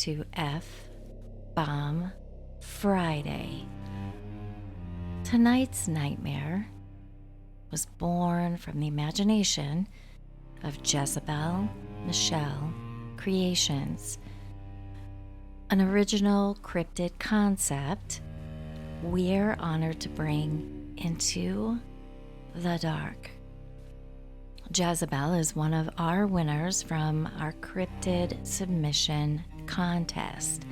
to F-Bomb Friday. Tonight's nightmare was born from the imagination of Jezebel Michelle Creations, an original cryptid concept we're honored to bring into the dark. Jezebel is one of our winners from our cryptid submission contest.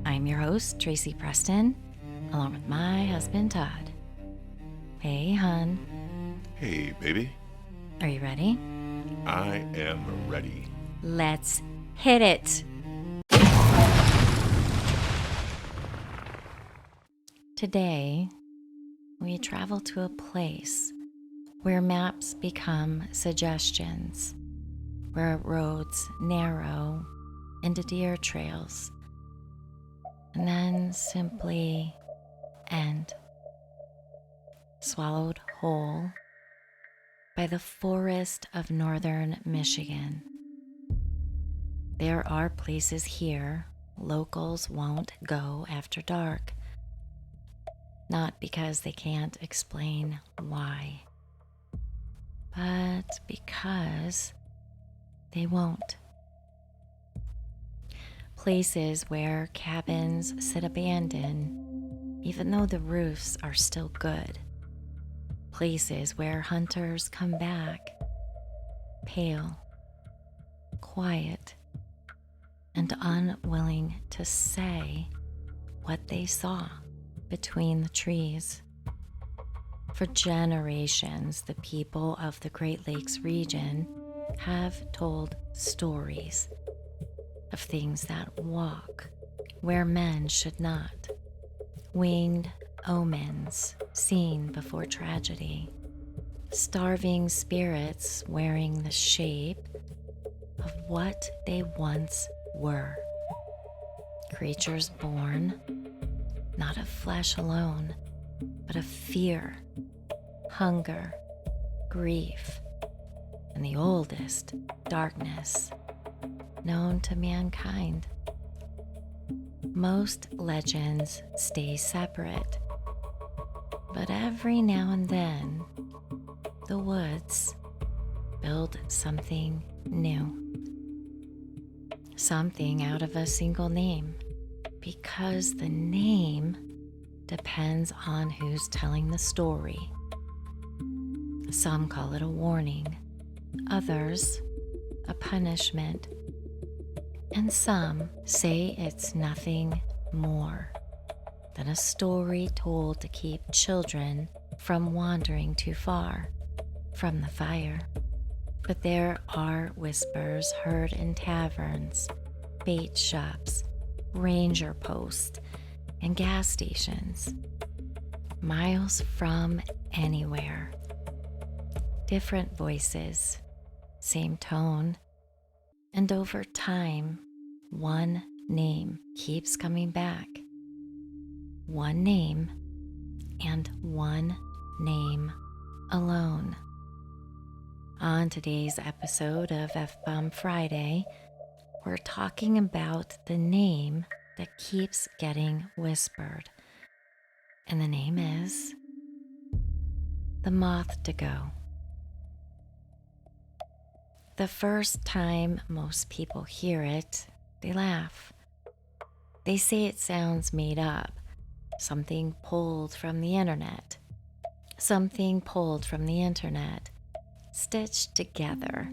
I'm your host, Tracy Preston, along with my husband, Todd. Hey, hun. Hey, baby. Are you ready? I am ready. Let's hit it. Today, we travel to a place where maps become suggestions, where roads narrow into deer trails, and then simply end, swallowed whole by the forest of northern Michigan. There are places here locals won't go after dark, not because they can't explain why, but because they won't. Places where cabins sit abandoned, even though the roofs are still good. Places where hunters come back, pale, quiet, and unwilling to say what they saw between the trees. For generations, the people of the Great Lakes region have told stories of things that walk where men should not, winged omens seen before tragedy, starving spirits wearing the shape of what they once were, creatures born not of flesh alone, but of fear, hunger, grief, and the oldest darkness known to mankind. Most legends stay separate, but every now and then, the woods build something new. Something out of a single name, because the name depends on who's telling the story. Some call it a warning, others a punishment, and some say it's nothing more than a story told to keep children from wandering too far from the fire. But there are whispers heard in taverns, bait shops, ranger posts, and gas stations, miles from anywhere. Different voices, same tone, and over time, one name keeps coming back. One name, and one name alone. On today's episode of F-Bomb Friday, we're talking about the name that keeps getting whispered. And the name is the Mothdigo. The first time most people hear it, they laugh. They say it sounds made up, something pulled from the internet. Something pulled from the internet, stitched together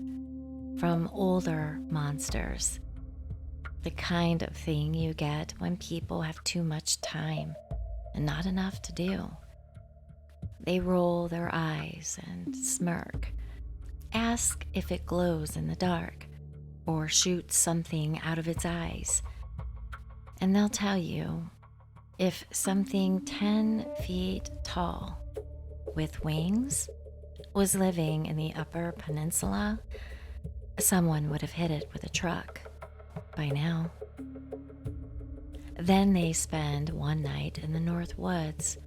from older monsters. The kind of thing you get when people have too much time and not enough to do. They roll their eyes and smirk, ask if it glows in the dark or shoots something out of its eyes. And they'll tell you if something 10 feet tall with wings was living in the Upper Peninsula, someone would have hit it with a truck by now. Then they spend one night in the North Woods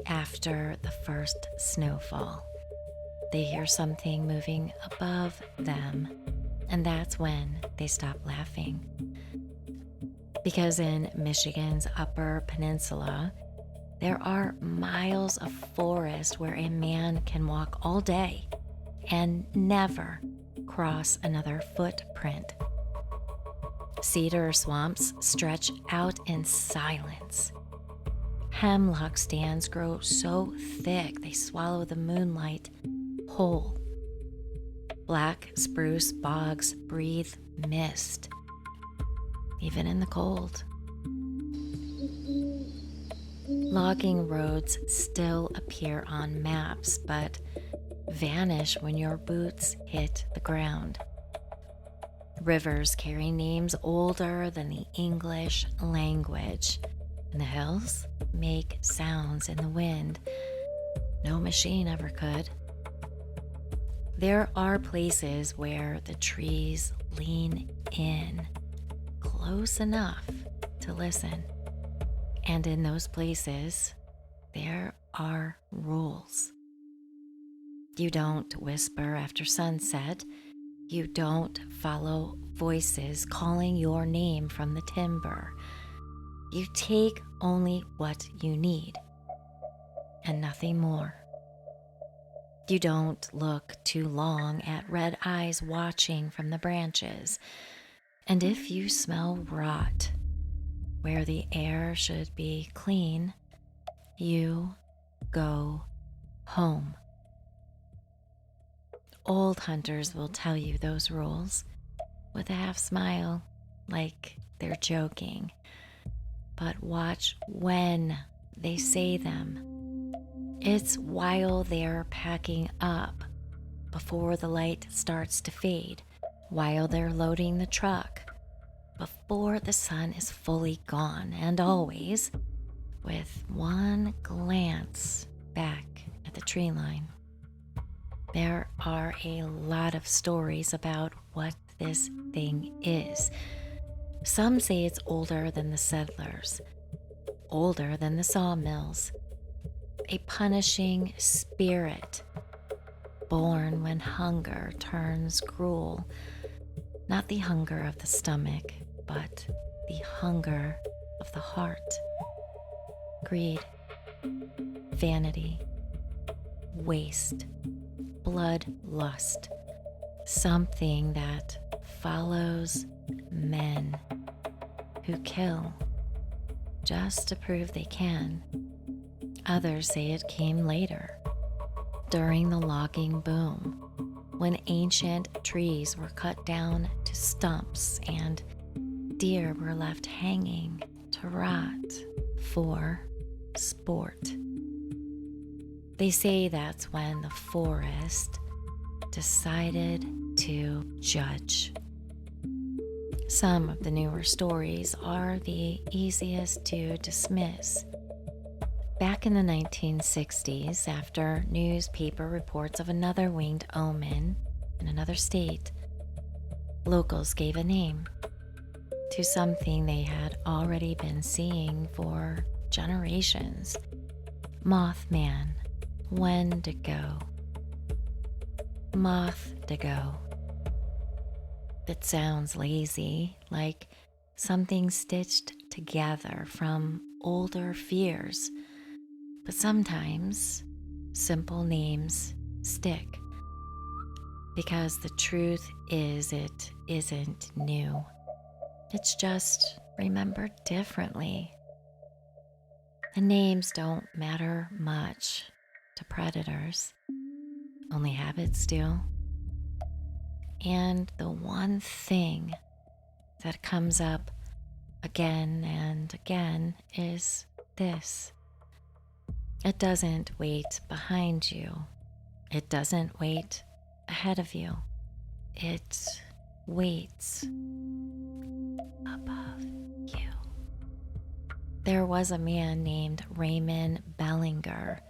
after the first snowfall. They hear something moving above them, and that's when they stop laughing. Because in Michigan's Upper Peninsula, there are miles of forest where a man can walk all day and never cross another footprint. Cedar swamps stretch out in silence. Hemlock stands grow so thick they swallow the moonlight whole. Black spruce bogs breathe mist, even in the cold. Logging roads still appear on maps, but vanish when your boots hit the ground. Rivers carry names older than the English language, and the hills make sounds in the wind no machine ever could. There are places where the trees lean in close enough to listen. And in those places, there are rules. You don't whisper after sunset. You don't follow voices calling your name from the timber. You take only what you need and nothing more. You don't look too long at red eyes watching from the branches. And if you smell rot where the air should be clean, you go home. Old hunters will tell you those rules with a half smile, like they're joking. But watch when they say them. It's while they're packing up, before the light starts to fade, while they're loading the truck, before the sun is fully gone, and always with one glance back at the tree line. There are a lot of stories about what this thing is. Some say it's older than the settlers, older than the sawmills, a punishing spirit, born when hunger turns cruel, not the hunger of the stomach, but the hunger of the heart. Greed, vanity, waste, bloodlust, something that follows men who kill just to prove they can. Others say it came later, during the logging boom, when ancient trees were cut down to stumps and deer were left hanging to rot for sport. They say that's when the forest decided to judge. Some of the newer stories are the easiest to dismiss. Back in the 1960s, after newspaper reports of another winged omen in another state, locals gave a name to something they had already been seeing for generations. Mothman, Wendigo, Mothdigo. It sounds lazy, like something stitched together from older fears. But sometimes simple names stick. Because the truth is, it isn't new. It's just remembered differently. The names don't matter much to predators. Only habits do. And the one thing that comes up again and again is this. It doesn't wait behind you. It doesn't wait ahead of you. It waits above you. There was a man named Raymond Bellinger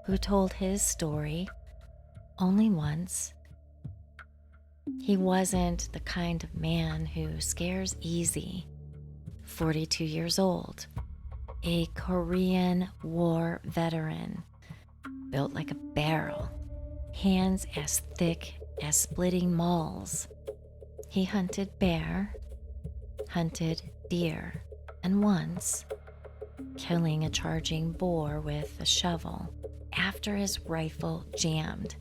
who told his story only once. He wasn't the kind of man who scares easy. 42 years old, a Korean War veteran, built like a barrel, hands as thick as splitting mauls. He hunted bear, hunted deer, and once killing a charging boar with a shovel after his rifle jammed.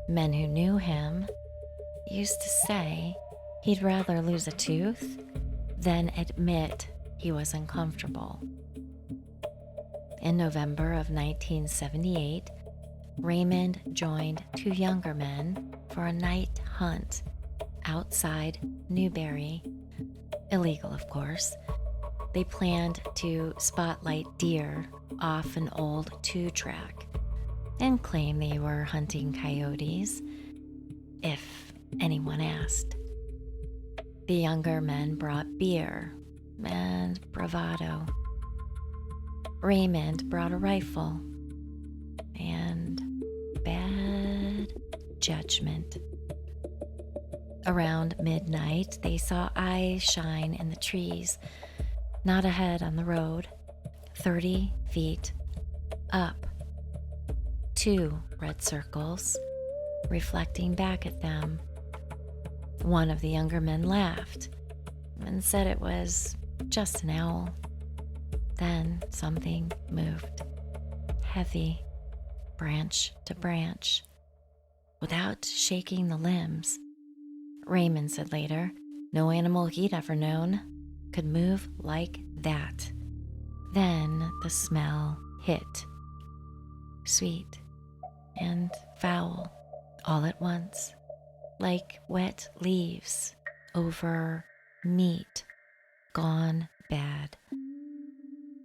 Men who knew him used to say he'd rather lose a tooth than admit he was uncomfortable. In November of 1978, Raymond joined two younger men for a night hunt outside Newberry. Illegal, of course. They planned to spotlight deer off an old 2-track and claim they were hunting coyotes, if anyone asked. The younger men brought beer and bravado. Raymond brought a rifle and bad judgment. Around midnight, they saw eyes shine in the trees, not ahead on the road, 30 feet up. 2 red circles reflecting back at them. One of the younger men laughed and said it was just an owl. Then something moved, heavy, branch to branch, without shaking the limbs. Raymond said later, no animal he'd ever known could move like that. Then the smell hit, sweet and foul all at once, like wet leaves over meat gone bad.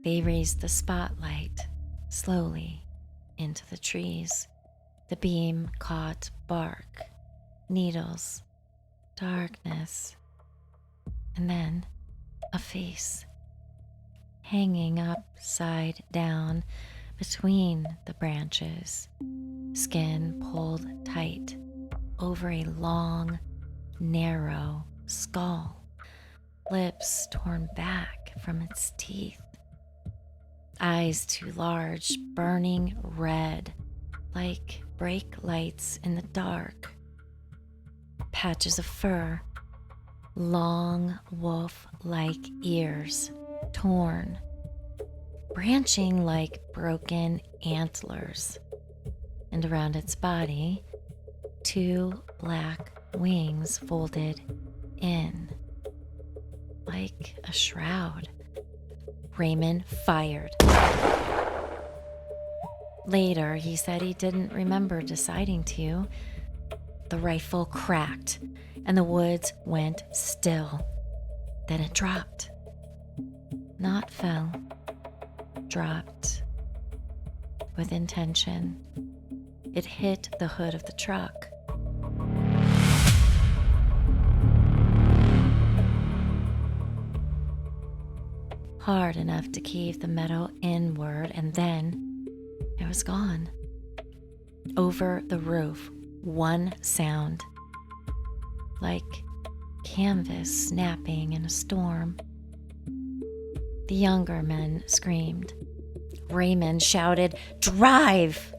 They raised the spotlight slowly into the trees. The beam caught bark, needles, darkness, and then a face hanging upside down between the branches, skin pulled tight over a long, narrow skull, lips torn back from its teeth, eyes too large, burning red like brake lights in the dark, patches of fur, long wolf-like ears, torn, branching like broken antlers, and around its body, 2 black wings folded in, like a shroud. Raymond fired. Later, he said he didn't remember deciding to. The rifle cracked, and the woods went still. Then it dropped. Not fell. Dropped. With intention. It hit the hood of the truck. Hard enough to cave the metal inward, and then it was gone. Over the roof, one sound, like canvas snapping in a storm. The younger men screamed. Raymond shouted, "Drive!"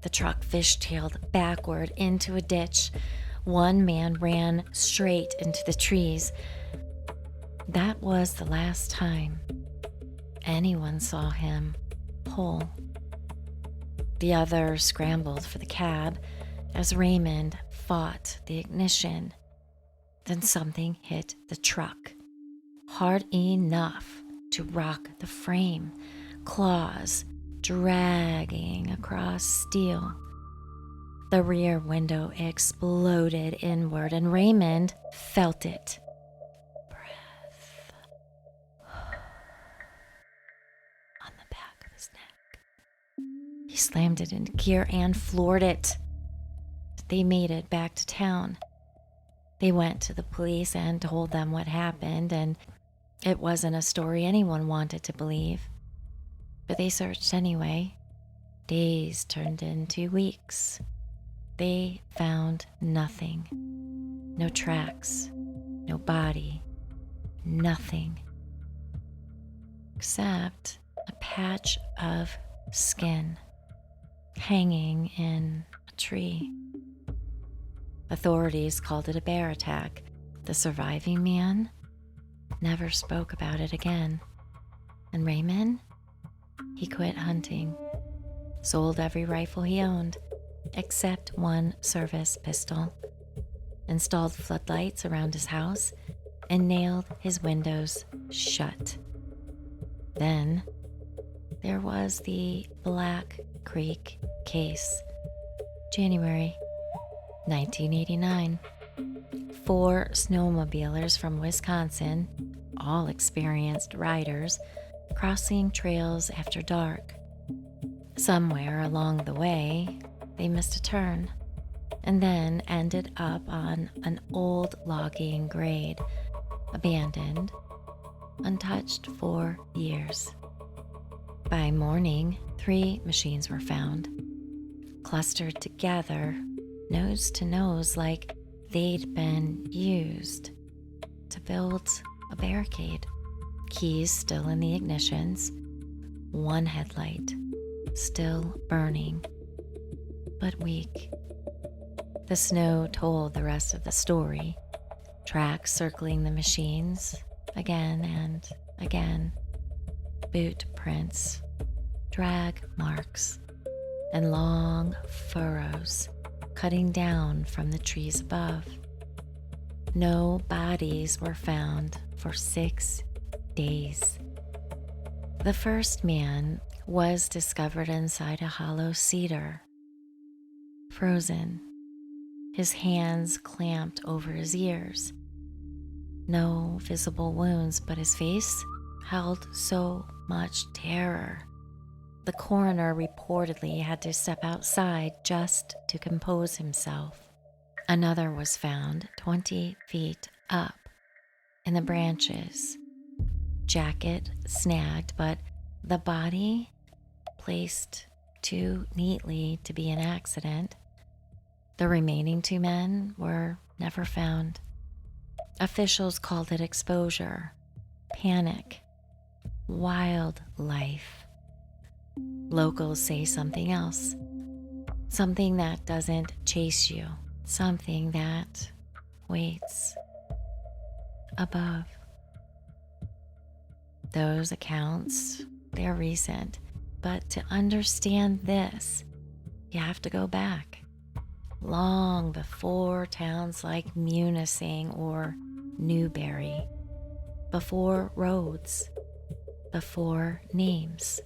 The truck fishtailed backward into a ditch. One man ran straight into the trees. That was the last time anyone saw him pull. The other scrambled for the cab as Raymond fought the ignition. Then something hit the truck, hard enough to rock the frame, claws dragging across steel. The rear window exploded inward, and Raymond felt it. Breath on the back of his neck. He slammed it into gear and floored it. They made it back to town. They went to the police and told them what happened, and it wasn't a story anyone wanted to believe. But they searched anyway. Days turned into weeks. They found nothing. No tracks, no body, nothing. Except a patch of skin hanging in a tree. Authorities called it a bear attack. The surviving man never spoke about it again. And Raymond, he quit hunting, sold every rifle he owned, except one service pistol, installed floodlights around his house, and nailed his windows shut. Then there was the Black Creek case, January 1989. 4 snowmobilers from Wisconsin, all experienced riders, crossing trails after dark. Somewhere along the way, they missed a turn and then ended up on an old logging grade, abandoned, untouched for years. By morning, 3 machines were found, clustered together, nose to nose, like they'd been used to build a barricade. Keys still in the ignitions, one headlight still burning, but weak. The snow told the rest of the story. Tracks circling the machines again and again. Boot prints, drag marks, and long furrows cutting down from the trees above. No bodies were found for 6 days. The first man was discovered inside a hollow cedar, frozen, his hands clamped over his ears. No visible wounds, but his face held so much terror. The coroner reportedly had to step outside just to compose himself. Another was found 20 feet up in the branches. Jacket snagged, but the body placed too neatly to be an accident. The remaining 2 men were never found. Officials called it exposure, panic, wildlife. Locals say something else, something that doesn't chase you, something that waits above. Those accounts, they're recent, but to understand this, you have to go back long before towns like Munising or Newberry, before roads, before names.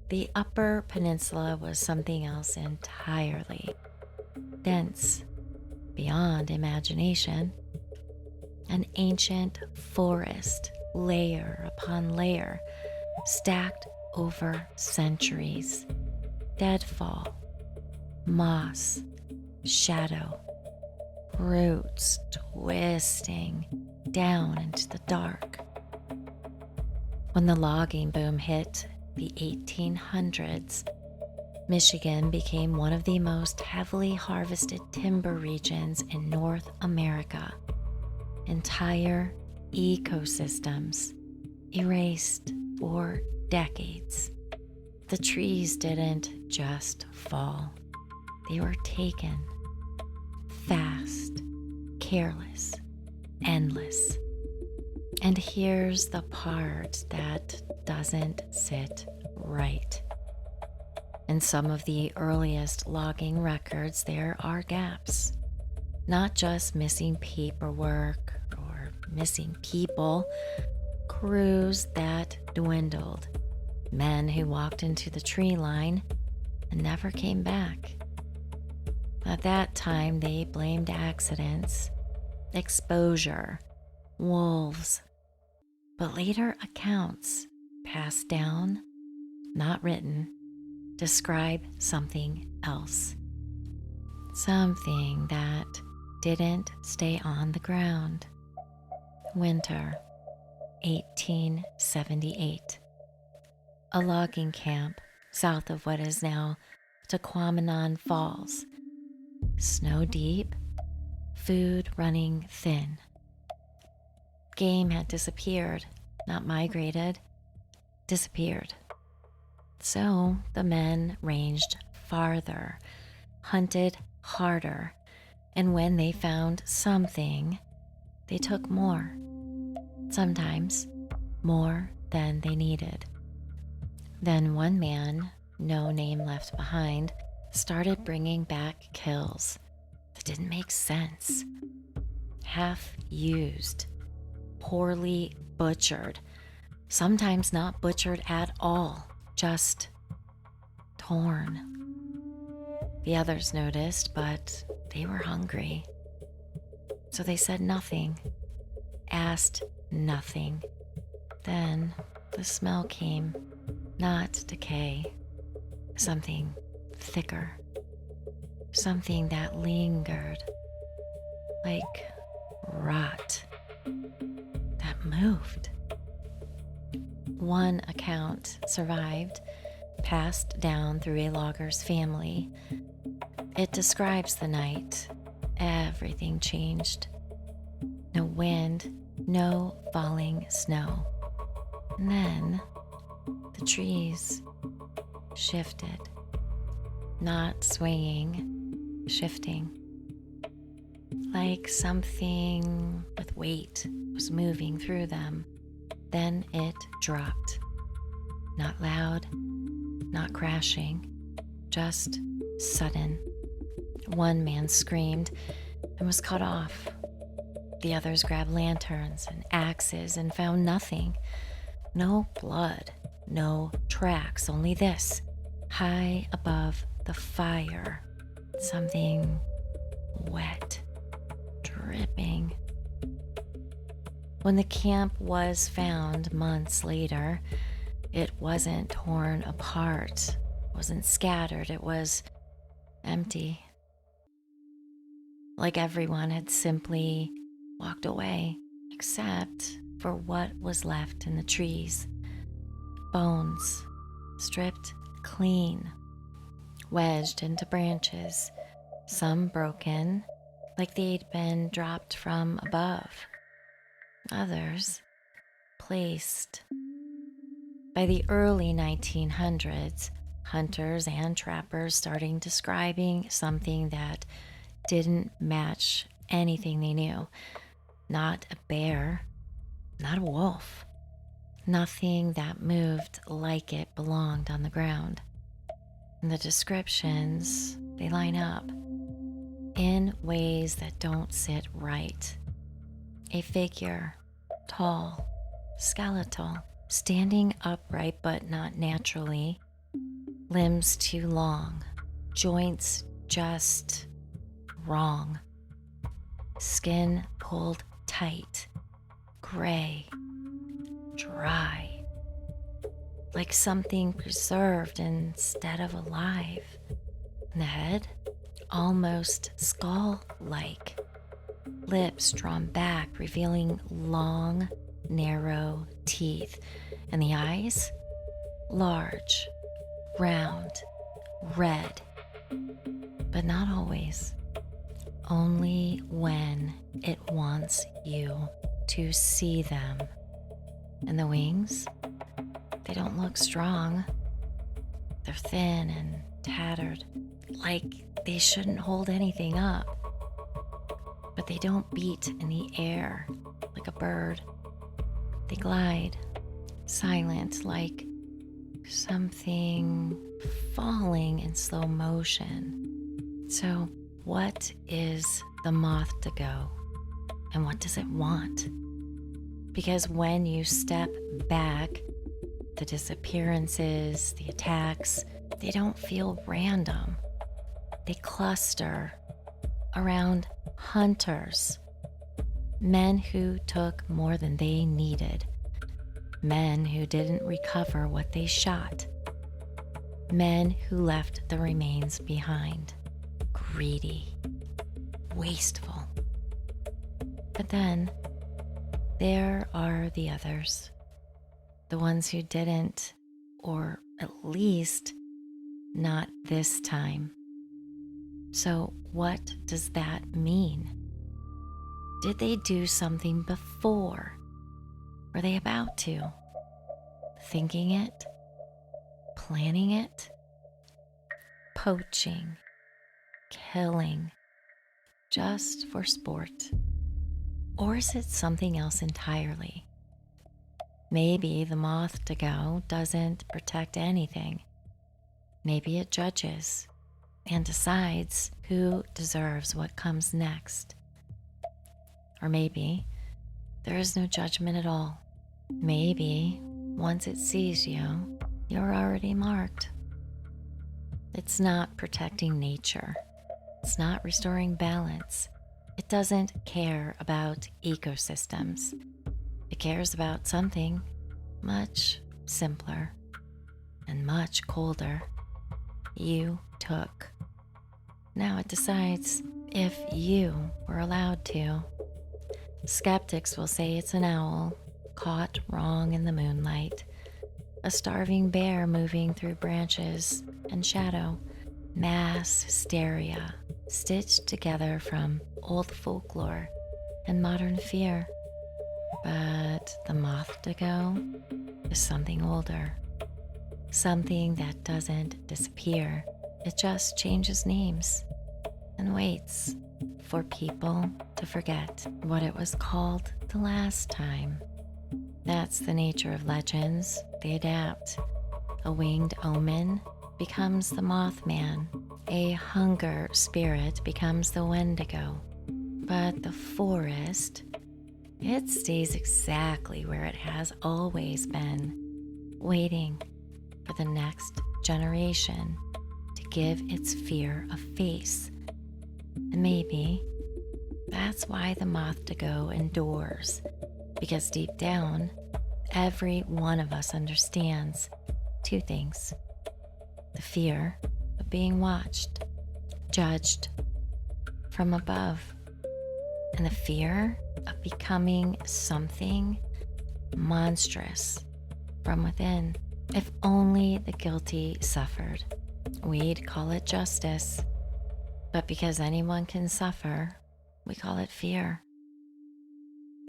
The Upper Peninsula was something else entirely. Dense, beyond imagination. An ancient forest, layer upon layer, stacked over centuries. Deadfall, moss, shadow, roots twisting down into the dark. When the logging boom hit the 1800s, Michigan became one of the most heavily harvested timber regions in North America. Entire ecosystems erased for decades. The trees didn't just fall. They were taken. Fast, careless, endless. And here's the part that doesn't sit right. In some of the earliest logging records, there are gaps. Not just missing paperwork or missing people, crews that dwindled, men who walked into the tree line and never came back. At that time, they blamed accidents, exposure, wolves. But later accounts, passed down, not written, describe something else. Something that didn't stay on the ground. Winter, 1878. A logging camp south of what is now Tequamanon Falls. Snow deep, food running thin. Game had disappeared, not migrated, disappeared. So the men ranged farther, hunted harder, And when they found something, they took more. Sometimes more than they needed. Then one man, no name left behind, started bringing back kills that didn't make sense. Half used, poorly butchered, sometimes not butchered at all, just torn. The others noticed, but they were hungry. So they said nothing, asked nothing. Then the smell came, not decay, something thicker, something that lingered, like rot, that moved. One account survived, passed down through a logger's family. It describes the night. Everything changed. No wind, no falling snow. And then the trees shifted, not swaying, shifting. Like something with weight was moving through them. Then it dropped. Not loud, not crashing, just sudden. One man screamed and was cut off. The others grabbed lanterns and axes and found nothing. No blood, no tracks, only this. High above the fire, something wet, dripping. When the camp was found months later, it wasn't torn apart, wasn't scattered, it was empty. Like everyone had simply walked away, except for what was left in the trees. Bones, stripped clean, wedged into branches, some broken, like they'd been dropped from above. Others placed. By the early 1900s, hunters and trappers started describing something that didn't match anything they knew. Not a bear, not a wolf. Nothing that moved like it belonged on the ground. And the descriptions, they line up in ways that don't sit right. A figure, tall, skeletal, standing upright but not naturally, limbs too long, joints just wrong, skin pulled tight, gray, dry, like something preserved instead of alive. And the head, almost skull-like, lips drawn back, revealing long, narrow teeth, and the eyes, large, round, red, but not always. Only when it wants you to see them. And the wings, they don't look strong. They're thin and tattered, like they shouldn't hold anything up. But they don't beat in the air like a bird. They glide, silent, like something falling in slow motion. So, what is the Mothdigo, and what does it want? Because when you step back, the disappearances, the attacks, they don't feel random. They cluster around hunters, men who took more than they needed, men who didn't recover what they shot, men who left the remains behind, greedy, wasteful. But then there are the others, the ones who didn't, or at least not this time. So what does that mean? Did they do something before? Were they about to? Thinking it? Planning it? Poaching? Killing? just for sport? Or is it something else entirely? Maybe the Mothdigo doesn't protect anything. Maybe it judges and decides who deserves what comes next. Or maybe there is no judgment at all. Maybe once it sees you, you're already marked. It's not protecting nature. It's not restoring balance. It doesn't care about ecosystems. It cares about something much simpler and much colder. You took. Now it decides if you were allowed to. Skeptics will say it's an owl caught wrong in the moonlight, a starving bear moving through branches and shadow, mass hysteria stitched together from old folklore and modern fear. But the Mothdigo is something older, something that doesn't disappear. It just changes names and waits for people to forget what it was called the last time. That's the nature of legends. They adapt. A winged omen becomes the Mothman. A hunger spirit becomes the Wendigo. But the forest, it stays exactly where it has always been, waiting for the next generation to give its fear a face. And maybe that's why the Mothdigo endures, because deep down, every one of us understands two things: the fear of being watched, judged from above, and the fear of becoming something monstrous from within. If only the guilty suffered, we'd call it justice. But because anyone can suffer, we call it fear.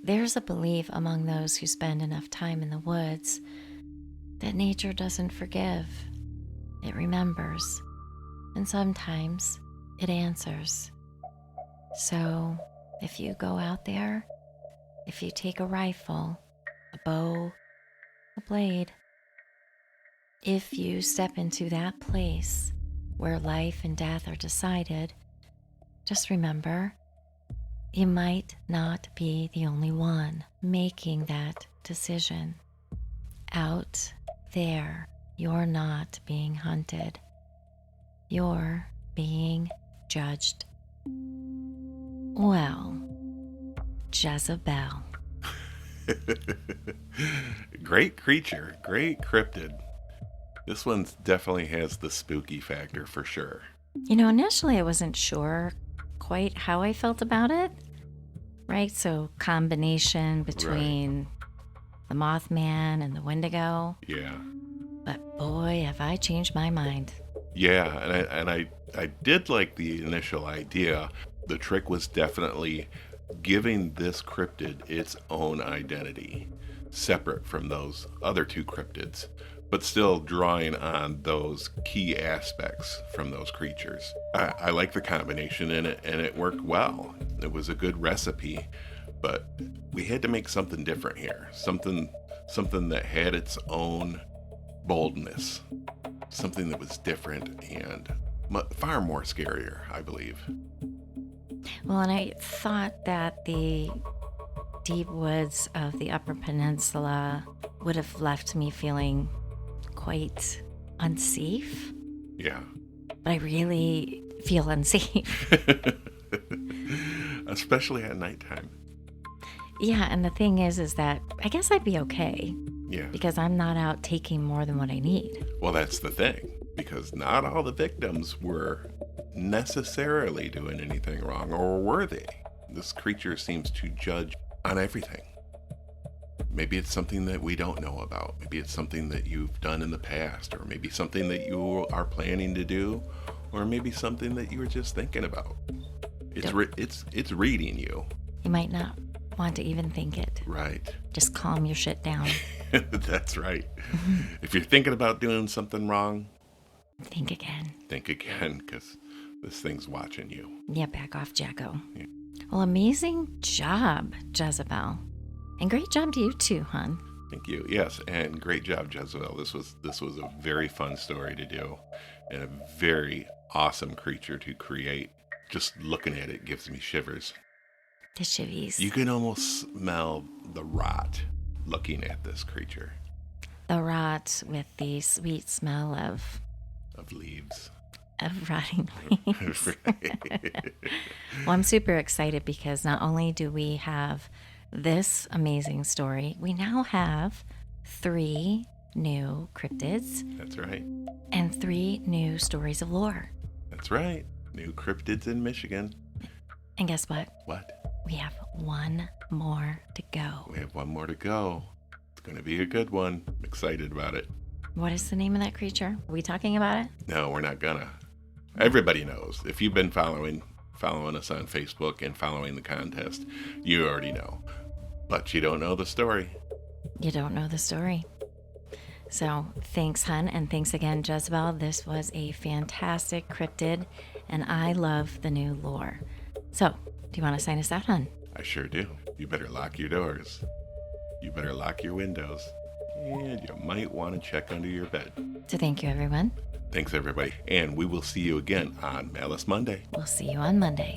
There's a belief among those who spend enough time in the woods that nature doesn't forgive. It remembers, and sometimes it answers. So if you go out there, if you take a rifle, a bow, a blade, if you step into that place where life and death are decided, just remember, you might not be the only one making that decision. Out there, you're not being hunted. You're being judged. Well, Jezebel. Great creature, great cryptid. This one definitely has the spooky factor for sure. Initially I wasn't sure quite how I felt about it, right? So combination between the Mothman and the Wendigo. Yeah. But boy, have I changed my mind. Yeah, and I did like the initial idea. The trick was definitely giving this cryptid its own identity, separate from those other two cryptids, but still drawing on those key aspects from those creatures. I like the combination in it, and it worked well. It was a good recipe, but we had to make something different here. Something that had its own boldness. Something that was different and far more scarier, I believe. Well, and I thought that the deep woods of the Upper Peninsula would have left me feeling quite unsafe. Yeah. But I really feel unsafe. Especially at nighttime. Yeah, and the thing is that I guess I'd be okay. Yeah. Because I'm not out taking more than what I need. Well, that's the thing. Because not all the victims were necessarily doing anything wrong, or were they? This creature seems to judge on everything. Maybe it's something that we don't know about. Maybe it's something that you've done in the past, or maybe something that you are planning to do, or maybe something that you were just thinking about. It's reading you. You might not want to even think it. Right. Just calm your shit down. That's right. If you're thinking about doing something wrong, Think again. think again, because This thing's watching you. Yeah, back off, Jacko. Yeah. Well, amazing job, Jezebel. And great job to you too, hon. Thank you. Yes, and great job, Jezebel. This was a very fun story to do, and a very awesome creature to create. Just looking at it gives me shivers. The chivies. You can almost smell the rot looking at this creature. The rot with the sweet smell of leaves. Of rotting leaves. Well, I'm super excited because not only do we have this amazing story, we now have 3 new cryptids. That's right. And 3 new stories of lore. That's right. New cryptids in Michigan. And guess what? What? We have 1 more to go. We have 1 more to go. It's going to be a good one. I'm excited about it. What is the name of that creature? Are we talking about it? No, we're not gonna. Everybody knows. If you've been following us on Facebook and following the contest, you already know. But you don't know the story. You don't know the story. So thanks, hun, and thanks again, Jezebel. This was a fantastic cryptid, and I love the new lore. So, do you want to sign us out, hun? I sure do. You better lock your doors. You better lock your windows. And you might want to check under your bed. So thank you, everyone. Thanks, everybody. And we will see you again on Malice Monday. We'll see you on Monday.